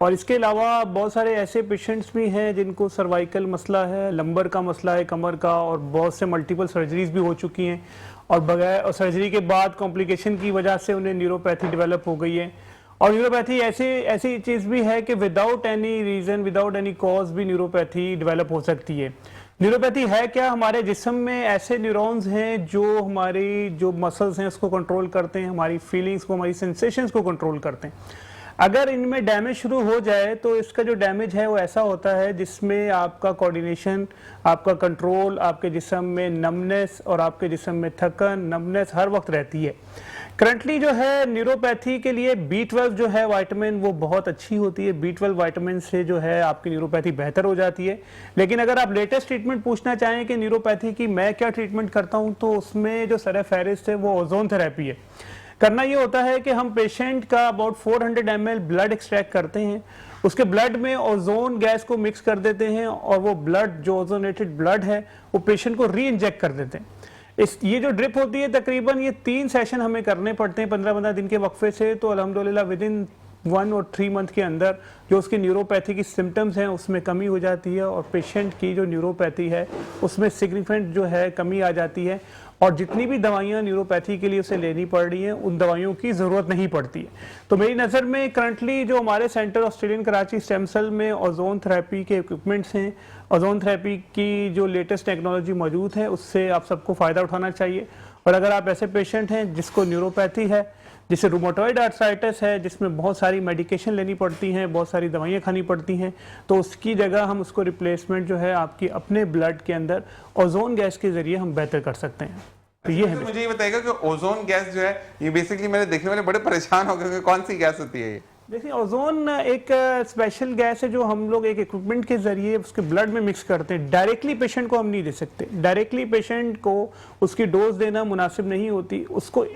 और इसके अलावा बहुत सारे ऐसे पेशेंट्स भी हैं जिनको सर्वाइकल मसला है, लंबर का मसला है, कमर का, और बहुत से मल्टीपल सर्जरीज भी हो चुकी हैं, और बगैर और सर्जरी के बाद कॉम्प्लिकेशन की वजह से उन्हें न्यूरोपैथी डेवलप हो गई है। और न्यूरोपैथी ऐसी चीज़ भी है कि without any reason, without any cause भी न्यूरोपैथी डेवलप हो सकती है। न्यूरोपैथी है क्या? हमारे जिस्म में ऐसे न्यूरॉन्स हैं जो हमारी जो मसल्स हैं उसको कंट्रोल करते हैं, हमारी फीलिंग्स को, हमारी सेंसेशंस को कंट्रोल करते हैं। अगर इनमें डैमेज शुरू हो जाए तो इसका जो डैमेज है वो ऐसा होता है जिसमें आपका कोऑर्डिनेशन, आपका कंट्रोल, आपके जिस्म में नमनेस और आपके जिस्म में थकन, नमनेस हर वक्त रहती है। करंटली जो है न्यूरोपैथी के लिए B12 जो है विटामिन वो बहुत अच्छी होती है। B12 विटामिन से जो है आपकी न्यूरोपैथी बेहतर हो जाती है। लेकिन अगर आप लेटेस्ट ट्रीटमेंट पूछना चाहें कि न्यूरोपैथी की मैं क्या ट्रीटमेंट करता हूं, तो उसमें जो सरफहरिस्त है वो ओजोन थेरेपी है। करना ये होता है कि हम पेशेंट का अबाउट 400 ml ब्लड एक्सट्रैक्ट करते हैं, उसके ब्लड में ओजोन गैस को मिक्स कर देते हैं और वो ब्लड जो ओजोनेटेड ब्लड है वो पेशेंट को री इंजेक्ट कर देते हैं। ये जो ड्रिप होती है तकरीबन ये 3 सेशन हमें करने पड़ते हैं 15-15 दिन के वक्फे से। तो अल्हम्दुलिल्लाह विद इन 1 और 3 मंथ के अंदर जो उसकी न्यूरोपैथी की सिम्टम्स हैं उसमें कमी हो जाती है और पेशेंट की जो न्यूरोपैथी है उसमें सिग्निफिकेंट जो है कमी आ जाती है और जितनी भी दवाइयाँ न्यूरोपैथी के लिए उसे लेनी पड़ रही हैं उन दवाइयों की ज़रूरत नहीं पड़ती है। तो मेरी नज़र में करंटली जो हमारे centre Australian Karachi stem cell में ओजोन थेरेपी के इक्विपमेंट्स हैं, ओजोन थेरेपी की जो लेटेस्ट टेक्नोलॉजी मौजूद है उससे आप सबको फ़ायदा उठाना चाहिए। और अगर आप ऐसे पेशेंट हैं जिसको न्यूरोपैथी है, जिसे रूमेटॉइड आर्थराइटिस है, जिसमें बहुत सारी मेडिकेशन लेनी पड़ती हैं, बहुत सारी दवाइयाँ खानी पड़ती हैं, तो उसकी जगह हम उसको रिप्लेसमेंट जो है आपकी अपने ब्लड के अंदर ओजोन गैस के ज़रिए हम बेहतर कर सकते हैं। तो ये है। तो मुझे ये बताइएगा कि ओजोन गैस जो है ये बेसिकली मैंने देखने वाले बड़े परेशान हो गए कि कौन सी गैस होती है ये? देखिए ओजोन एक स्पेशल गैस है जो हम लोग एक इक्विपमेंट के जरिए उसके ब्लड में मिक्स करते हैं। डायरेक्टली पेशेंट को हम नहीं दे सकते, डायरेक्टली पेशेंट को उसकी डोज देना मुनासिब नहीं होती, उसको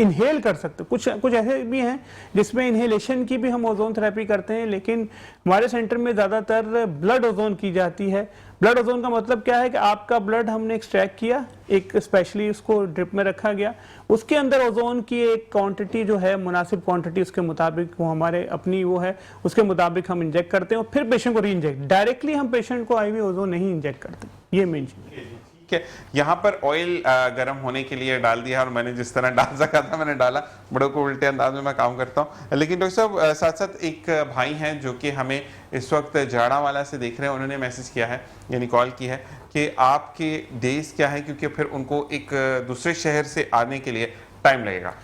इनहेल कर सकते। कुछ ऐसे भी हैं जिसमें इनहेलेशन की भी हम ओजोन थेरेपी करते हैं, लेकिन हमारे सेंटर में ज़्यादातर ब्लड ओजोन की जाती है। ब्लड ओजोन का मतलब क्या है कि आपका ब्लड हमने एक्सट्रैक्ट किया, एक स्पेशली उसको ड्रिप में रखा गया, उसके अंदर ओजोन की एक क्वांटिटी जो है मुनासिब क्वांटिटी उसके मुताबिक वो हमारे अपनी वो है उसके मुताबिक हम इंजेक्ट करते हैं और फिर पेशेंट को री इंजेक्ट। डायरेक्टली हम पेशेंट को IV ओजोन नहीं इंजेक्ट करते, ये मेन चीज़। ठीक है, यहाँ पर ऑयल गर्म होने के लिए डाल दिया और मैंने जिस तरह डाल सका था मैंने डाला। बड़ों को उल्टे अंदाज में मैं काम करता हूँ। लेकिन डॉक्टर साहब साथ साथ एक भाई हैं जो कि हमें इस वक्त जाड़ावाला से देख रहे हैं, उन्होंने मैसेज किया है यानी कॉल की है कि आपके डेज क्या है, क्योंकि फिर उनको एक दूसरे शहर से आने के लिए टाइम लगेगा।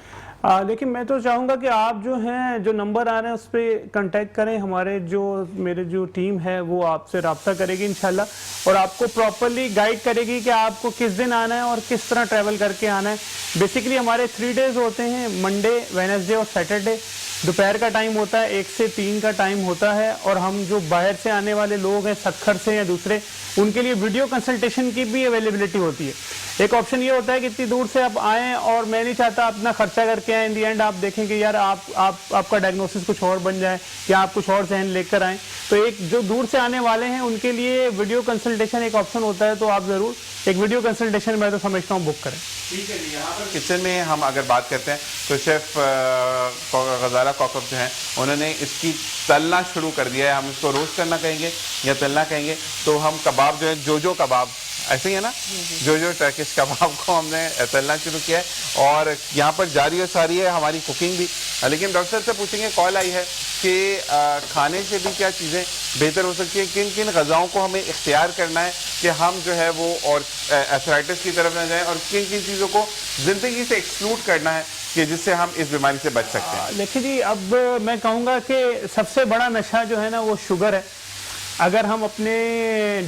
लेकिन मैं तो चाहूँगा कि आप जो हैं जो नंबर आ रहे हैं उस पर कांटेक्ट करें, हमारे जो मेरे जो टीम है वो आपसे रब्ता करेगी इंशाल्लाह और आपको प्रॉपरली गाइड करेगी कि आपको किस दिन आना है और किस तरह ट्रैवल करके आना है। बेसिकली हमारे 3 डेज होते हैं, मंडे, वेडनेसडे और सैटरडे। दोपहर का टाइम होता है 1 से 3 का टाइम होता है और हम जो बाहर से आने वाले लोग हैं सक्खर से या दूसरे, उनके लिए वीडियो कंसल्टेशन की भी अवेलेबिलिटी होती है। एक ऑप्शन ये होता है कि इतनी दूर से आप आएँ और मैं नहीं चाहता अपना खर्चा करके आए, इन दी एंड आप देखें कि यार आपका डायग्नोसिस कुछ और बन जाए या आप कुछ और जहन लेकर आएँ। तो एक जो दूर से आने वाले हैं उनके लिए वीडियो कंसल्टेशन एक ऑप्शन होता है, तो आप ज़रूर एक वीडियो कंसल्टेशन मैं तो समझता हूँ बुक करें। ठीक है जी। यहाँ पर किचन में हम अगर बात करते हैं तो शेफ़ गजाला कॉकअप जो हैं उन्होंने इसकी तलना शुरू कर दिया है। हम इसको रोस्ट करना कहेंगे या तलना कहेंगे। तो हम कबाब जो है जोजो कबाब, ऐसे ही है ना, जोजो टर्किश कबाब को हमने तलना शुरू किया है और यहाँ पर जारी और सारी है हमारी कुकिंग भी। लेकिन डॉक्टर साहब से पूछेंगे, कॉल आई है कि खाने से भी क्या चीज़ें बेहतर हो सकती हैं, किन किन ग़िज़ाओं को हमें इख्तियार करना है कि हम जो है वो और आर्थराइटिस की तरफ न जाएं और किन किन चीज़ों को ज़िंदगी से एक्सक्लूड करना है कि जिससे हम इस बीमारी से बच सकते हैं। देखिए जी, अब मैं कहूँगा कि सबसे बड़ा नशा जो है ना वो शुगर है। अगर हम अपने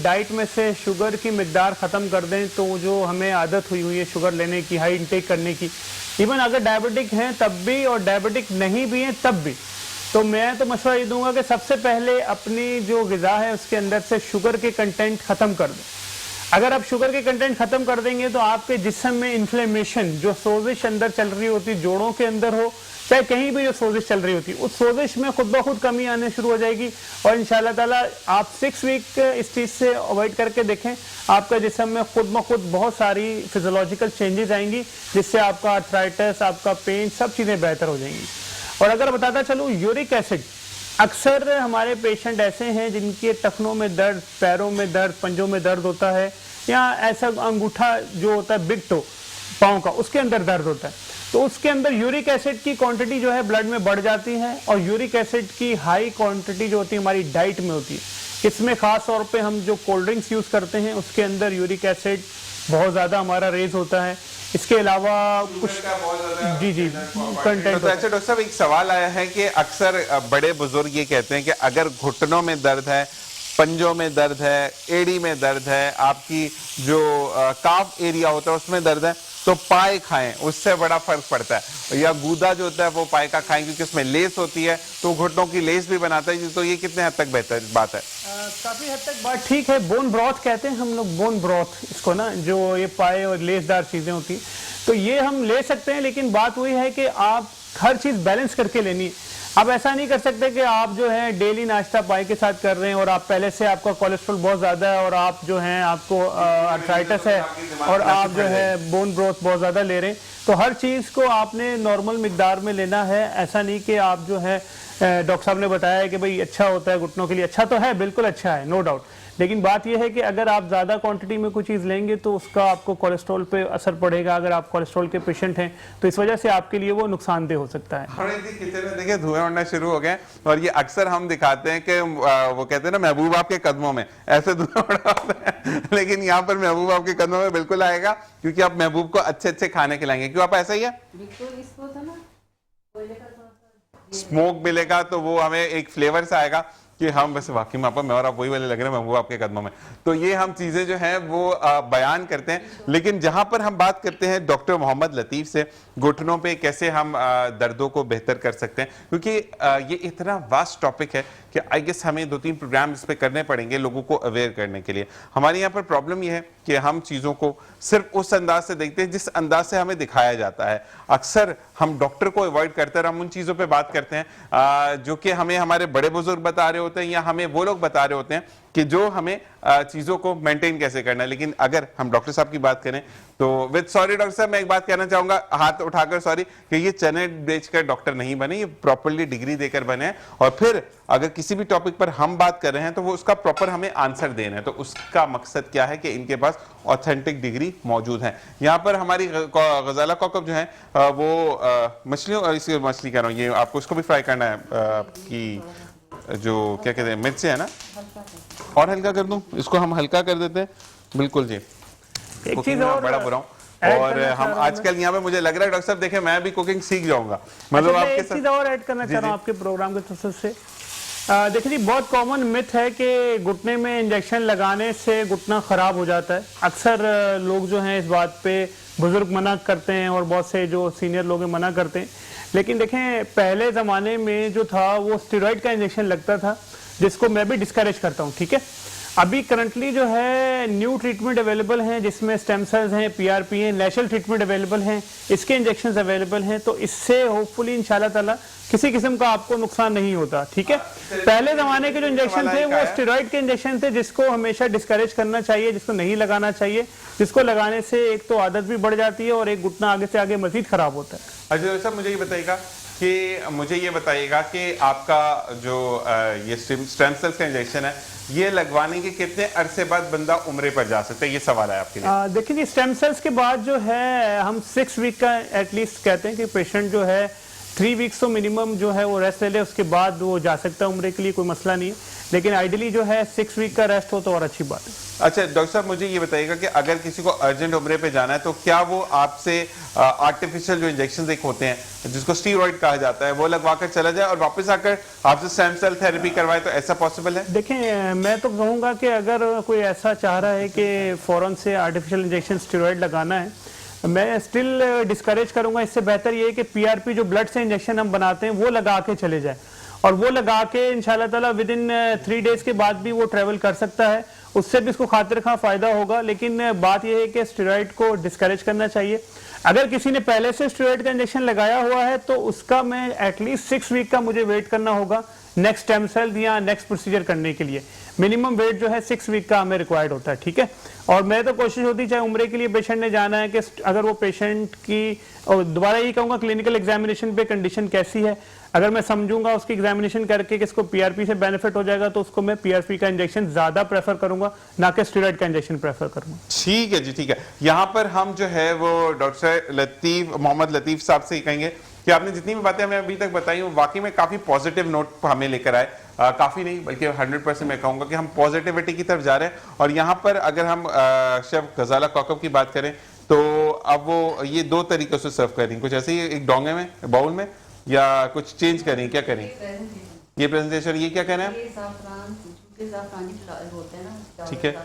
डाइट में से शुगर की मिकदार ख़त्म कर दें तो जो हमें आदत हुई है शुगर लेने की, हाई इंटेक करने की, इवन अगर डायबिटिक हैं तब भी और डायबिटिक नहीं भी हैं तब भी, तो मैं तो मशवरा ये दूंगा कि सबसे पहले अपनी जो ग़िज़ा है उसके अंदर से शुगर के कंटेंट ख़त्म कर दें। अगर आप शुगर के कंटेंट ख़त्म कर देंगे तो आपके जिस्म में इन्फ्लेमेशन, जो सोजिश अंदर चल रही होती, जोड़ों के अंदर हो चाहे कहीं भी जो सोजिश चल रही होती, उस सोजिश में खुद ब खुद कमी आने शुरू हो जाएगी और इंशाल्लाह ताला आप 6 वीक इस चीज़ से अवॉइड करके देखें, आपका जिस्म में खुद ब खुद बहुत सारी फिजियोलॉजिकल चेंजेस आएंगी जिससे आपका आर्थराइटिस, आपका पेन, सब चीज़ें बेहतर हो जाएंगी। और अगर बताता चलूँ यूरिक एसिड, अक्सर हमारे पेशेंट ऐसे हैं जिनके टखनों में दर्द, पैरों में दर्द, पंजों में दर्द होता है या ऐसा अंगूठा जो होता है बिग टो पाँव का, उसके अंदर दर्द होता है, तो उसके अंदर यूरिक एसिड की क्वांटिटी जो है ब्लड में बढ़ जाती है और यूरिक एसिड की हाई क्वांटिटी जो होती है हमारी डाइट में होती है। इसमें ख़ास तौर पे हम जो कोल्ड ड्रिंक्स यूज़ करते हैं उसके अंदर यूरिक एसिड बहुत ज़्यादा हमारा रेज होता है। इसके अलावा कुछ जी जी कंटेंट तो अच्छा डॉक्टर साहब, एक सवाल आया है कि अक्सर बड़े बुजुर्ग ये कहते हैं कि अगर घुटनों में दर्द है, पंजों में दर्द है, एड़ी में दर्द है, आपकी जो काफ एरिया होता है उसमें दर्द है, तो पाए खाएं, उससे बड़ा फर्क पड़ता है। या गूदा जो होता है वो पाए का खाएं, क्योंकि उसमें लेस होती है, तो घुटनों की लेस भी बनाता है। तो ये कितने हद तक बेहतर बात है? काफी हद तक बात ठीक है। बोन ब्रॉथ कहते हैं हम लोग, बोन ब्रॉथ इसको ना, जो ये पाए और लेसदार चीजें होती, तो ये हम ले सकते हैं। लेकिन बात वही है कि आप हर चीज बैलेंस करके लेनी है। आप ऐसा नहीं कर सकते कि आप जो है डेली नाश्ता पाई के साथ कर रहे हैं और आप पहले से आपका कोलेस्ट्रॉल बहुत ज़्यादा है और आप जो है आपको आर्थराइटिस है और आप जो है बोन ब्रोथ बहुत ज़्यादा ले रहे हैं, तो हर चीज़ को आपने नॉर्मल मिकदार में लेना है। ऐसा नहीं कि आप जो है डॉक्टर साहब ने बताया कि भाई अच्छा होता है घुटनों के लिए, अच्छा तो है, बिल्कुल अच्छा है, नो डाउट। लेकिन बात यह है कि अगर आप ज़्यादा क्वांटिटी में कोई चीज़ लेंगे तो उसका आपको कोलेस्ट्रॉल पे असर पड़ेगा। अगर आप कोलेस्ट्रॉल के पेशेंट हैं तो इस वजह से आपके लिए वो नुकसानदेह हो सकता है। किचन में देखिए धुएं उड़ना शुरू हो गए और ये अक्सर हम दिखाते हैं कि वो कहते हैं ना महबूब आपके कदमों में, ऐसे धुएं उड़ा होता है। लेकिन यहाँ पर महबूब आपके कदमों में बिल्कुल आएगा, क्योंकि आप महबूब को अच्छे अच्छे खाने खिलाएंगे। क्यों आप ऐसा ही है? स्मोक मिलेगा तो वो हमें एक फ्लेवर से आएगा कि हम बस वाकई में मैं और आप वही वाले लग रहे हैं महबूब आपके कदमों में। तो ये हम चीजें जो है वो बयान करते हैं। लेकिन जहां पर हम बात करते हैं डॉक्टर मोहम्मद लतीफ से घुटनों पे कैसे हम दर्दों को बेहतर कर सकते हैं, क्योंकि ये इतना वास्ट टॉपिक है कि आई गेस हमें 2-3 प्रोग्राम इस पे करने पड़ेंगे लोगों को अवेयर करने के लिए। हमारे यहाँ पर प्रॉब्लम ये है कि हम चीज़ों को सिर्फ उस अंदाज से देखते हैं जिस अंदाज से हमें दिखाया जाता है। अक्सर हम डॉक्टर को अवॉइड करते हैं और हम उन चीज़ों पे बात करते हैं जो कि हमें हमारे बड़े बुजुर्ग बता रहे होते हैं या हमें वो लोग बता रहे होते हैं कि जो हमें चीज़ों को मेंटेन कैसे करना है। लेकिन अगर हम डॉक्टर साहब की बात करें तो विद सॉरी डॉक्टर साहब, मैं एक बात कहना चाहूंगा हाथ उठाकर सॉरी, कि ये चने बेचकर डॉक्टर नहीं बने, ये प्रॉपर्ली डिग्री देकर बने हैं। और फिर अगर किसी भी टॉपिक पर हम बात कर रहे हैं तो वो उसका प्रॉपर हमें आंसर देना है। तो उसका मकसद क्या है कि इनके पास ऑथेंटिक डिग्री मौजूद है। यहाँ पर हमारी गजाला कौकब जो है वो मछलियों, इसी मछली कह रहा हूँ, ये आपको इसको भी फ्राई करना है, आपकी जो क्या कहते हैं मिर्च है ना, और हल्का कर दूं इसको, हम हल्का कर देते हैं। बिल्कुल जी, एक चीज और बड़ा बुरा हूं। और हम आजकल यहाँ पे मुझे लग रहा है डॉक्टर साहब देखे मैं भी कुकिंग सीख जाऊंगा। मतलब आपके एक चीज और ऐड करना चाह रहा हूँ आपके प्रोग्राम के तसल्सल से। देखिए जी, बहुत कॉमन मिथ है कि घुटने में इंजेक्शन लगाने से घुटना खराब हो जाता है। अक्सर लोग जो हैं इस बात पे, बुजुर्ग मना करते हैं और बहुत से जो सीनियर लोग मना करते हैं। लेकिन देखें, पहले ज़माने में जो था वो स्टेरॉइड का इंजेक्शन लगता था, जिसको मैं भी डिस्करेज करता हूँ, ठीक है। अभी करंटली जो है न्यू ट्रीटमेंट अवेलेबल हैं, जिसमें स्टेम सेल्स हैं, पीआरपी हैं, नेशनल ट्रीटमेंट अवेलेबल हैं, इसके इंजेक्शंस अवेलेबल हैं। तो इससे होपफुली इंशाल्लाह ताला किसी किस्म का आपको नुकसान नहीं होता, ठीक है। पहले जमाने के जो इंजेक्शन थे वो स्टेरॉइड के इंजेक्शन थे, जिसको हमेशा डिस्करेज करना चाहिए, जिसको नहीं लगाना चाहिए, जिसको लगाने से एक तो आदत भी बढ़ जाती है और एक घुटना आगे से आगे मजीद खराब होता है। अच्छा सर, मुझे ये बताइएगा कि आपका जो ये स्टेम सेल्स का इंजेक्शन है, ये लगवाने के कितने अरसे बाद बंदा उम्रे पर जा सकता है? ये सवाल है आपके लिए। देखिए जी, स्टेम सेल्स के बाद जो है हम 6 वीक का एटलीस्ट कहते हैं कि पेशेंट जो है 3 वीक्स तो मिनिमम जो है वो रेस्ट ले ले, उसके बाद वो जा सकता है उम्रे के लिए, कोई मसला नहीं है। लेकिन आइडियली जो है 6 वीक का रेस्ट हो तो और अच्छी बात है। अच्छा डॉक्टर साहब, मुझे ये बताइएगा कि अगर किसी को अर्जेंट उम्रे पे जाना है तो क्या वो आपसे आर्टिफिशियल जो इंजेक्शन एक होते हैं जिसको स्टीरॉइड कहा जाता है वो लगवा कर चला जाए और वापस आकर आपसे स्टेम सेल थेरेपी करवाए, तो ऐसा पॉसिबल है? देखें, मैं तो कहूँगा कि अगर कोई ऐसा चाह रहा है कि फ़ौरन से आर्टिफिशियल इंजेक्शन स्टीरॉइड लगाना है, मैं स्टिल डिस्करेज करूँगा। इससे बेहतर ये है कि पीआरपी जो ब्लड से इंजेक्शन हम बनाते हैं वो लगा के चले जाए, और वो लगा के इंशाल्लाह ताला विद इन 3 डेज के बाद भी वो ट्रेवल कर सकता है। उससे भी इसको खातिर खा फायदा होगा। लेकिन बात यह है कि स्टेरॉइड को डिस्करेज करना चाहिए। अगर किसी ने पहले से स्टेरॉइड का इंजेक्शन लगाया हुआ है तो उसका मैं एटलीस्ट 6 वीक का मुझे वेट करना होगा नेक्स्ट स्टेम सेल या नेक्स्ट प्रोसीजर करने के लिए। मिनिमम वेट जो है 6 वीक का हमें रिक्वायर्ड होता है, ठीक है। और मैं तो कोशिश होती, चाहे उम्रे के लिए पेशेंट ने जाना है, कि अगर वो पेशेंट की, और दोबारा ये कहूँगा क्लिनिकल एग्जामिनेशन पे कंडीशन कैसी है, अगर मैं समझूंगा उसकी एग्जामिनेशन करके कि इसको पीआरपी से बेनिफिट हो जाएगा तो उसको मैं पीआरपी का इंजेक्शन ज्यादा प्रेफर करूंगा, ना कि स्टेरॉइड का इंजेक्शन प्रेफर करूंगा। ठीक है जी, ठीक है। यहाँ पर हम जो है वो डॉक्टर लतीफ, मोहम्मद लतीफ साहब से ही कहेंगे कि आपने जितनी भी बातें हमें अभी तक बताई वो वाकई में काफी पॉजिटिव नोट हमें लेकर आए। काफ़ी नहीं बल्कि 100% मैं कहूँगा कि हम पॉजिटिविटी की तरफ जा रहे हैं। और यहाँ पर अगर हम शेफ गजाला कौकब की बात करें तो अब वो ये 2 तरीक़ों से सर्व करें, कुछ ऐसे ही एक डोंगे में, बाउल में, या कुछ चेंज करें, क्या करें? ये प्रेजेंटेशन, ये क्या करें? ये ज़ाफ़रान, क्योंकि ज़ाफ़रानी होते हैं ना, ठीक है,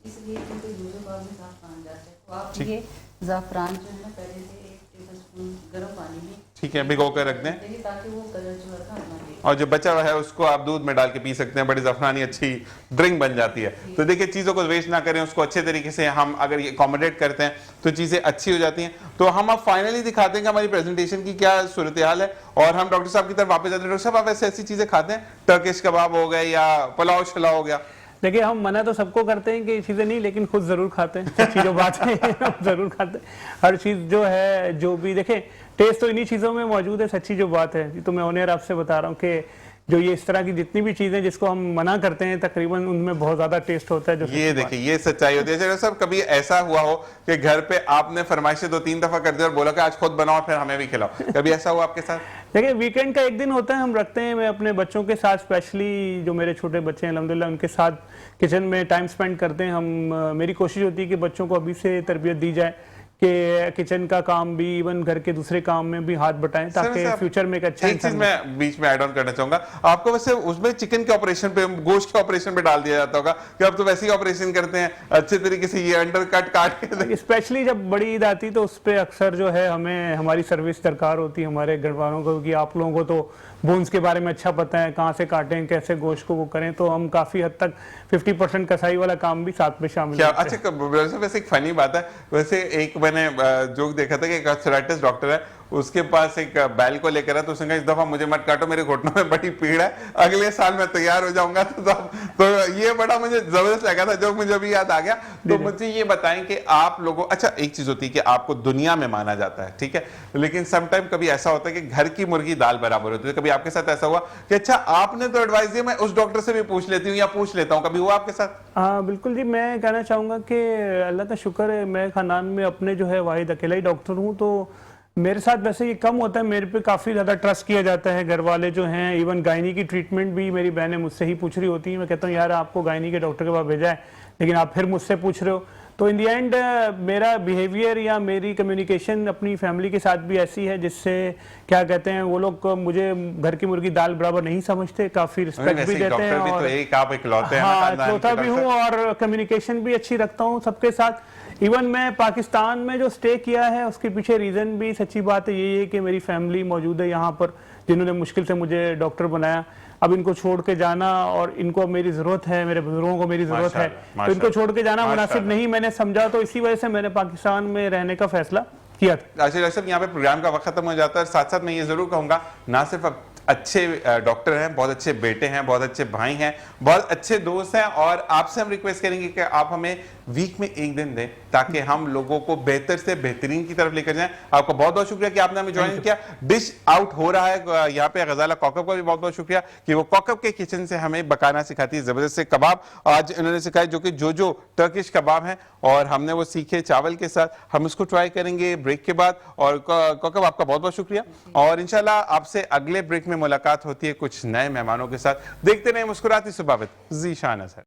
इसलिए क्योंकि दूसरे बाग में ज़ाफ़रान जाते हैं, तो आप ठीक। ये ज़ाफ़रान जो है ना पहले से 1 टेबलस्पून गर्म पानी में, ठीक है, भिगो कर रख दें, ताकि वो कलर जो है ना अपना दे। और जो बचा हुआ है उसको आप दूध में डाल के पी सकते हैं, बड़ी ज़फ़रानी अच्छी ड्रिंक बन जाती है। तो देखिए, चीज़ों को वेस्ट ना करें, उसको अच्छे तरीके से हम अगर ये अकोमोडेट करते हैं तो चीज़ें अच्छी हो जाती हैं। तो हम अब फाइनली दिखाते हैं कि हमारी प्रेजेंटेशन की क्या सूरत हाल है, और हम डॉक्टर साहब की तरफ वापस जाते हैं। डॉक्टर साहब, आप ऐसे ऐसी चीज़ें खाते हैं, टर्किश कबाब हो गए या पुलाव शलाव हो गया? देखिए, हम मना तो सबको करते हैं कि ये चीज़ें नहीं, लेकिन खुद ज़रूर खाते हैं। सच्ची जो बात है हम ज़रूर खाते हैं। हर चीज़ जो है, जो भी देखें, टेस्ट तो इन्हीं चीज़ों में मौजूद है। सच्ची जो बात है, तो मैं ऑनर आपसे बता रहा हूँ कि जो ये इस तरह की जितनी भी चीज़ें जिसको हम मना करते हैं, तकरीबन उनमें बहुत ज़्यादा टेस्ट होता है। जो ये देखिए, ये सच्चाई होती है। डॉक्टर साहब, कभी ऐसा हुआ हो कि घर पे आपने फरमाइशें 2-3 दफ़ा कर दी और बोला कि आज खुद बनाओ फिर हमें भी खिलाओ, कभी ऐसा हुआ आपके साथ? देखिए, वीकेंड का एक दिन होता है, हम रखते हैं, मैं अपने बच्चों के साथ, स्पेशली जो मेरे छोटे बच्चे हैं अल्हम्दुलिल्लाह, उनके साथ किचन में टाइम स्पेंड करते हैं हम। मेरी कोशिश होती है कि बच्चों को अभी से तरबियत दी जाए कि किचन का काम भी, इवन घर के दूसरे काम में भी हाथ बटाएं, ताकि फ्यूचर में एक अच्छा एक चीज मैं बीच में ऐड ऑन करना चाहूंगा, आपको वैसे उसमें चिकन के ऑपरेशन पे, गोश्त के ऑपरेशन पे डाल दिया जाता होगा कि अब तो वैसे ही ऑपरेशन करते हैं अच्छे तरीके से, ये अंडर कट काट के। स्पेशली जब बड़ी ईद आती तो उस पर अक्सर जो है हमें हमारी सर्विस दरकार होती है हमारे घर वालों को, कि आप लोगों को तो बोन्स के बारे में अच्छा पता है, कहाँ से काटें, कैसे गोश्त को वो करें, तो हम काफ़ी हद तक 50% कसाई वाला काम भी साथ में शामिल क्या? करते हैं। अच्छा, वैसे एक फनी बात है, वैसे एक मैंने जोक देखा था कि एक आर्थराइटिस डॉक्टर है, उसके पास एक बैल को लेकर है, तो उसने कहा इस दफा मुझे मत काटो, मेरे घुटनों में बड़ी पीड़ है, अगले साल मैं तैयार हो जाऊंगा। तो ये बड़ा मुझे जबरदस्त लगा था, जो मुझे अभी याद आ गया। तो मुझे ये बताएं कि आप लोगों, अच्छा एक चीज होती है कि आपको दुनिया में माना जाता है, ठीक है, लेकिन समटाइम कभी ऐसा होता है कि घर की मुर्गी दाल बराबर होती है। कभी आपके साथ ऐसा हुआ कि अच्छा आपने तो एडवाइस दी, मैं उस डॉक्टर से भी पूछ लेती हूँ या पूछ लेता हूँ, कभी हुआ आपके साथ? हाँ बिल्कुल जी, मैं कहना चाहूँगा कि अल्लाह का शुक्र है, मैं खानदान में अपने जो है वाहिद अकेला ही डॉक्टर हूँ, तो मेरे साथ वैसे ये कम होता है, मेरे पे काफ़ी ज़्यादा ट्रस्ट किया जाता है। घर वाले जो हैं, इवन गायनी की ट्रीटमेंट भी मेरी बहनें मुझसे ही पूछ रही होती हैं, मैं कहता हूँ यार आपको गायनी के डॉक्टर के पास भेजा है, लेकिन आप फिर मुझसे पूछ रहे हो। तो इन दी एंड मेरा बिहेवियर या मेरी कम्युनिकेशन अपनी फैमिली के साथ भी ऐसी है जिससे क्या कहते हैं, वो लोग मुझे घर की मुर्गी दाल बराबर नहीं समझते, काफ़ी रिस्पेक्ट भी देते हैं, और आप इकलौते हैं, हाँ इकलौता भी हूँ, और कम्युनिकेशन भी अच्छी रखता हूँ सबके साथ। इवन मैं पाकिस्तान में जो स्टे किया है उसके पीछे रीज़न भी, सच्ची बात है यही है कि मेरी फैमिली मौजूद है यहाँ पर, जिन्होंने मुश्किल से मुझे डॉक्टर बनाया। अब इनको छोड़ के जाना, और इनको मेरी ज़रूरत है, मेरे बुजुर्गों को मेरी ज़रूरत है, तो इनको छोड़ के जाना मुनासिब नहीं मैंने समझा, तो इसी वजह से मैंने पाकिस्तान में रहने का फैसला किया था। अच्छा डॉक्टर साहब, यहाँ पे प्रोग्राम का वक्त खत्म हो जाता है, साथ साथ मैं ये जरूर कहूँगा, ना सिर्फ अच्छे डॉक्टर हैं, बहुत अच्छे बेटे हैं, बहुत अच्छे भाई हैं, बहुत अच्छे दोस्त हैं, और आपसे हम रिक्वेस्ट करेंगे कि आप हमें वीक में एक दिन दें ताकि हम लोगों को बेहतर से बेहतरीन की तरफ लेकर जाएं। आपका बहुत बहुत शुक्रिया कि आपने हमें ज्वाइन किया। डिश आउट हो रहा है यहाँ पे, गजाला कौकब का भी बहुत बहुत शुक्रिया कि वो कौकब के किचन से हमें पकाना सिखाती है जबरदस्त से कबाब। आज इन्होंने सिखाए जो कि जो टर्किश कबाब हैं, और हमने वो सीखे चावल के साथ। हम उसको ट्राई करेंगे ब्रेक के बाद। और कौकब, आपका बहुत बहुत शुक्रिया, और इंशाल्लाह आपसे अगले ब्रेक में मुलाकात होती है कुछ नए मेहमानों के साथ। देखते रहे मुस्कुराती सुबह विद ज़ीशान अज़हर।